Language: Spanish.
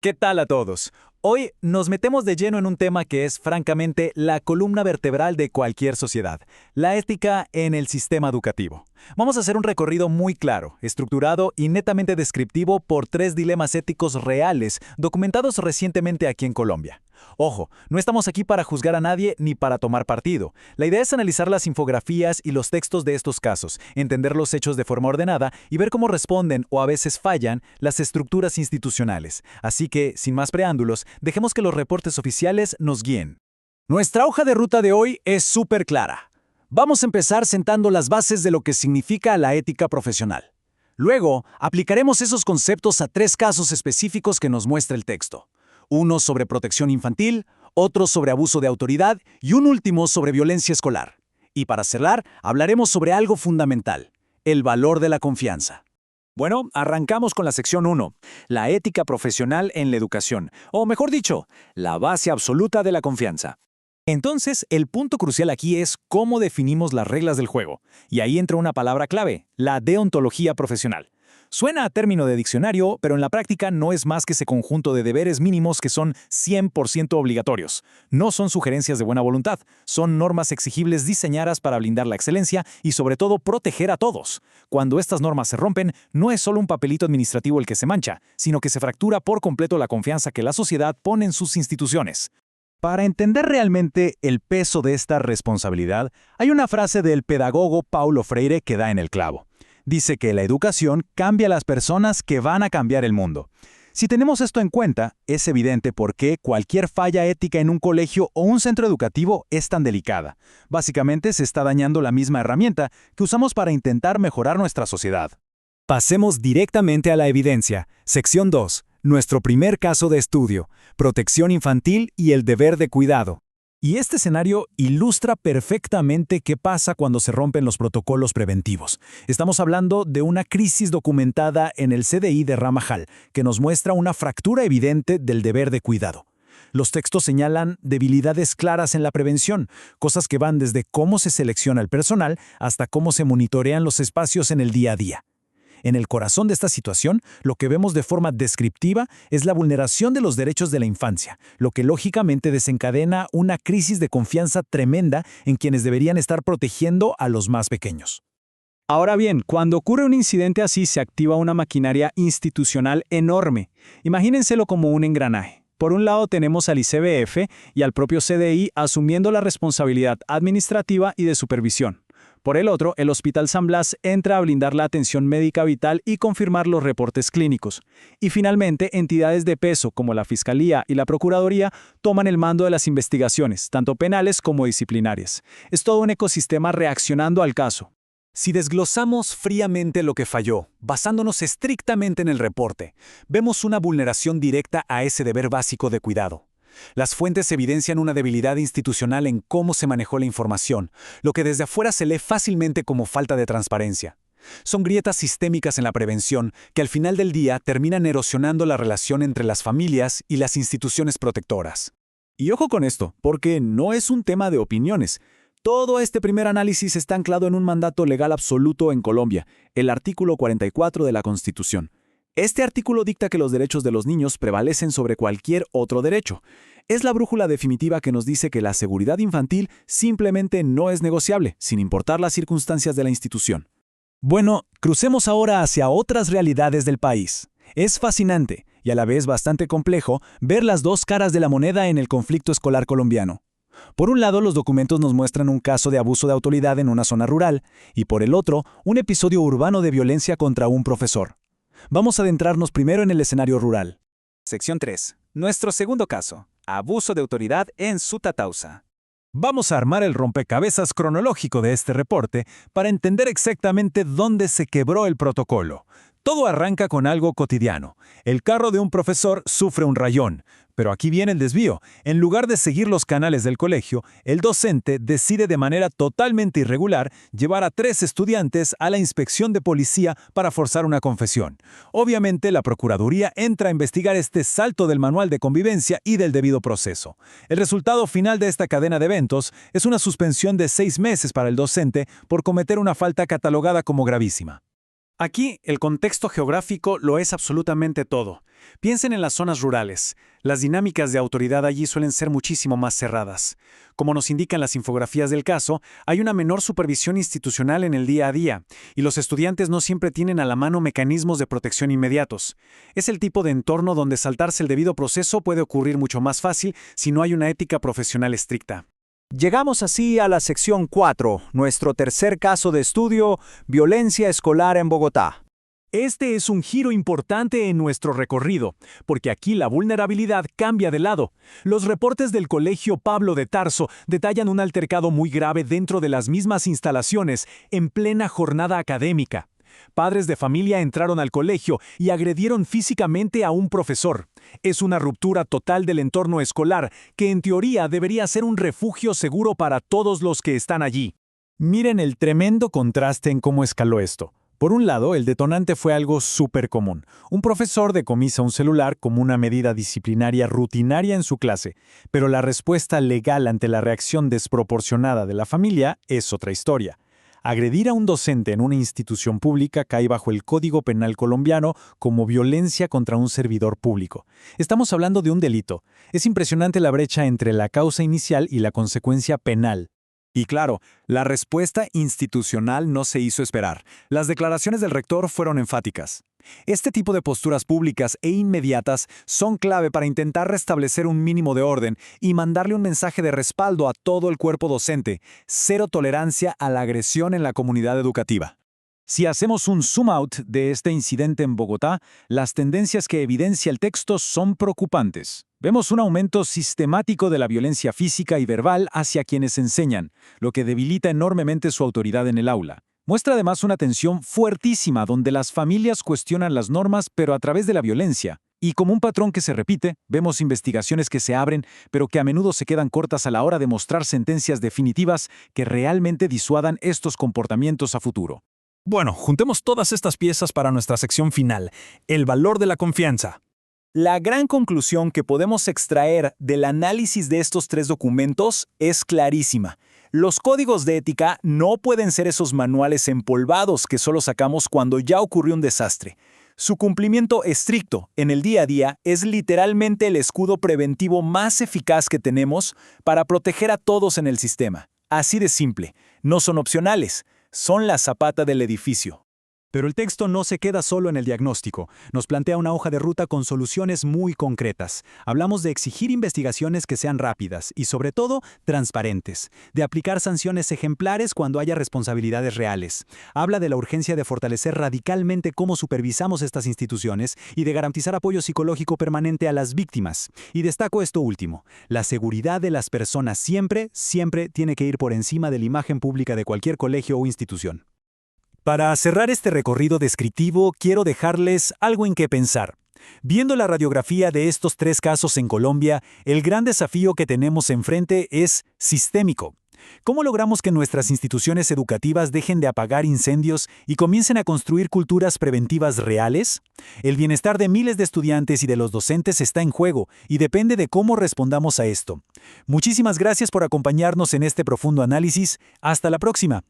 ¿Qué tal a todos? Hoy nos metemos de lleno en un tema que es, francamente, la columna vertebral de cualquier sociedad, la ética en el sistema educativo. Vamos a hacer un recorrido muy claro, estructurado y netamente descriptivo por tres dilemas éticos reales documentados recientemente aquí en Colombia. Ojo, no estamos aquí para juzgar a nadie ni para tomar partido. La idea es analizar las infografías y los textos de estos casos, entender los hechos de forma ordenada y ver cómo responden o a veces fallan las estructuras institucionales. Así que, sin más preámbulos, dejemos que los reportes oficiales nos guíen. Nuestra hoja de ruta de hoy es súper clara. Vamos a empezar sentando las bases de lo que significa la ética profesional. Luego, aplicaremos esos conceptos a tres casos específicos que nos muestra el texto. Uno sobre protección infantil, otro sobre abuso de autoridad y un último sobre violencia escolar. Y para cerrar, hablaremos sobre algo fundamental, el valor de la confianza. Bueno, arrancamos con la sección 1, la ética profesional en la educación, o mejor dicho, la base absoluta de la confianza. Entonces, el punto crucial aquí es cómo definimos las reglas del juego, y ahí entra una palabra clave, la deontología profesional. Suena a término de diccionario, pero en la práctica no es más que ese conjunto de deberes mínimos que son 100% obligatorios. No son sugerencias de buena voluntad, son normas exigibles diseñadas para blindar la excelencia y sobre todo proteger a todos. Cuando estas normas se rompen, no es solo un papelito administrativo el que se mancha, sino que se fractura por completo la confianza que la sociedad pone en sus instituciones. Para entender realmente el peso de esta responsabilidad, hay una frase del pedagogo Paulo Freire que da en el clavo. Dice que la educación cambia a las personas que van a cambiar el mundo. Si tenemos esto en cuenta, es evidente por qué cualquier falla ética en un colegio o un centro educativo es tan delicada. Básicamente se está dañando la misma herramienta que usamos para intentar mejorar nuestra sociedad. Pasemos directamente a la evidencia. Sección 2. Nuestro primer caso de estudio, protección infantil y el deber de cuidado. Y este escenario ilustra perfectamente qué pasa cuando se rompen los protocolos preventivos. Estamos hablando de una crisis documentada en el CDI de Ramajal, que nos muestra una fractura evidente del deber de cuidado. Los textos señalan debilidades claras en la prevención, cosas que van desde cómo se selecciona el personal hasta cómo se monitorean los espacios en el día a día. En el corazón de esta situación, lo que vemos de forma descriptiva es la vulneración de los derechos de la infancia, lo que lógicamente desencadena una crisis de confianza tremenda en quienes deberían estar protegiendo a los más pequeños. Ahora bien, cuando ocurre un incidente así se activa una maquinaria institucional enorme. Imagínenselo como un engranaje. Por un lado tenemos al ICBF y al propio CDI asumiendo la responsabilidad administrativa y de supervisión. Por el otro, el Hospital San Blas entra a blindar la atención médica vital y confirmar los reportes clínicos. Y finalmente, entidades de peso como la Fiscalía y la Procuraduría toman el mando de las investigaciones, tanto penales como disciplinarias. Es todo un ecosistema reaccionando al caso. Si desglosamos fríamente lo que falló, basándonos estrictamente en el reporte, vemos una vulneración directa a ese deber básico de cuidado. Las fuentes evidencian una debilidad institucional en cómo se manejó la información, lo que desde afuera se lee fácilmente como falta de transparencia. Son grietas sistémicas en la prevención que al final del día terminan erosionando la relación entre las familias y las instituciones protectoras. Y ojo con esto, porque no es un tema de opiniones. Todo este primer análisis está anclado en un mandato legal absoluto en Colombia, el artículo 44 de la Constitución. Este artículo dicta que los derechos de los niños prevalecen sobre cualquier otro derecho. Es la brújula definitiva que nos dice que la seguridad infantil simplemente no es negociable, sin importar las circunstancias de la institución. Bueno, crucemos ahora hacia otras realidades del país. Es fascinante, y a la vez bastante complejo, ver las dos caras de la moneda en el conflicto escolar colombiano. Por un lado, los documentos nos muestran un caso de abuso de autoridad en una zona rural, y por el otro, un episodio urbano de violencia contra un profesor. Vamos a adentrarnos primero en el escenario rural. Sección 3. Nuestro segundo caso, abuso de autoridad en Sutatausa. Vamos a armar el rompecabezas cronológico de este reporte para entender exactamente dónde se quebró el protocolo. Todo arranca con algo cotidiano. El carro de un profesor sufre un rayón. Pero aquí viene el desvío. En lugar de seguir los canales del colegio, el docente decide de manera totalmente irregular llevar a 3 estudiantes a la inspección de policía para forzar una confesión. Obviamente, la Procuraduría entra a investigar este salto del manual de convivencia y del debido proceso. El resultado final de esta cadena de eventos es una suspensión de 6 meses para el docente por cometer una falta catalogada como gravísima. Aquí, el contexto geográfico lo es absolutamente todo. Piensen en las zonas rurales. Las dinámicas de autoridad allí suelen ser muchísimo más cerradas. Como nos indican las infografías del caso, hay una menor supervisión institucional en el día a día, y los estudiantes no siempre tienen a la mano mecanismos de protección inmediatos. Es el tipo de entorno donde saltarse el debido proceso puede ocurrir mucho más fácil si no hay una ética profesional estricta. Llegamos así a la sección 4, nuestro tercer caso de estudio, violencia escolar en Bogotá. Este es un giro importante en nuestro recorrido, porque aquí la vulnerabilidad cambia de lado. Los reportes del Colegio Pablo de Tarso detallan un altercado muy grave dentro de las mismas instalaciones, en plena jornada académica. Padres de familia entraron al colegio y agredieron físicamente a un profesor. Es una ruptura total del entorno escolar, que en teoría debería ser un refugio seguro para todos los que están allí. Miren el tremendo contraste en cómo escaló esto. Por un lado, el detonante fue algo súper común. Un profesor decomisa un celular como una medida disciplinaria rutinaria en su clase, pero la respuesta legal ante la reacción desproporcionada de la familia es otra historia. Agredir a un docente en una institución pública cae bajo el Código Penal colombiano como violencia contra un servidor público. Estamos hablando de un delito. Es impresionante la brecha entre la causa inicial y la consecuencia penal. Y claro, la respuesta institucional no se hizo esperar. Las declaraciones del rector fueron enfáticas. Este tipo de posturas públicas e inmediatas son clave para intentar restablecer un mínimo de orden y mandarle un mensaje de respaldo a todo el cuerpo docente: cero tolerancia a la agresión en la comunidad educativa. Si hacemos un zoom out de este incidente en Bogotá, las tendencias que evidencia el texto son preocupantes. Vemos un aumento sistemático de la violencia física y verbal hacia quienes enseñan, lo que debilita enormemente su autoridad en el aula. Muestra además una tensión fuertísima donde las familias cuestionan las normas pero a través de la violencia. Y como un patrón que se repite, vemos investigaciones que se abren, pero que a menudo se quedan cortas a la hora de mostrar sentencias definitivas que realmente disuadan estos comportamientos a futuro. Bueno, juntemos todas estas piezas para nuestra sección final, el valor de la confianza. La gran conclusión que podemos extraer del análisis de estos tres documentos es clarísima. Los códigos de ética no pueden ser esos manuales empolvados que solo sacamos cuando ya ocurrió un desastre. Su cumplimiento estricto en el día a día es literalmente el escudo preventivo más eficaz que tenemos para proteger a todos en el sistema. Así de simple. No son opcionales, son la zapata del edificio. Pero el texto no se queda solo en el diagnóstico. Nos plantea una hoja de ruta con soluciones muy concretas. Hablamos de exigir investigaciones que sean rápidas y, sobre todo, transparentes. De aplicar sanciones ejemplares cuando haya responsabilidades reales. Habla de la urgencia de fortalecer radicalmente cómo supervisamos estas instituciones y de garantizar apoyo psicológico permanente a las víctimas. Y destaco esto último. La seguridad de las personas siempre tiene que ir por encima de la imagen pública de cualquier colegio o institución. Para cerrar este recorrido descriptivo, quiero dejarles algo en qué pensar. Viendo la radiografía de estos tres casos en Colombia, el gran desafío que tenemos enfrente es sistémico. ¿Cómo logramos que nuestras instituciones educativas dejen de apagar incendios y comiencen a construir culturas preventivas reales? El bienestar de miles de estudiantes y de los docentes está en juego y depende de cómo respondamos a esto. Muchísimas gracias por acompañarnos en este profundo análisis. Hasta la próxima.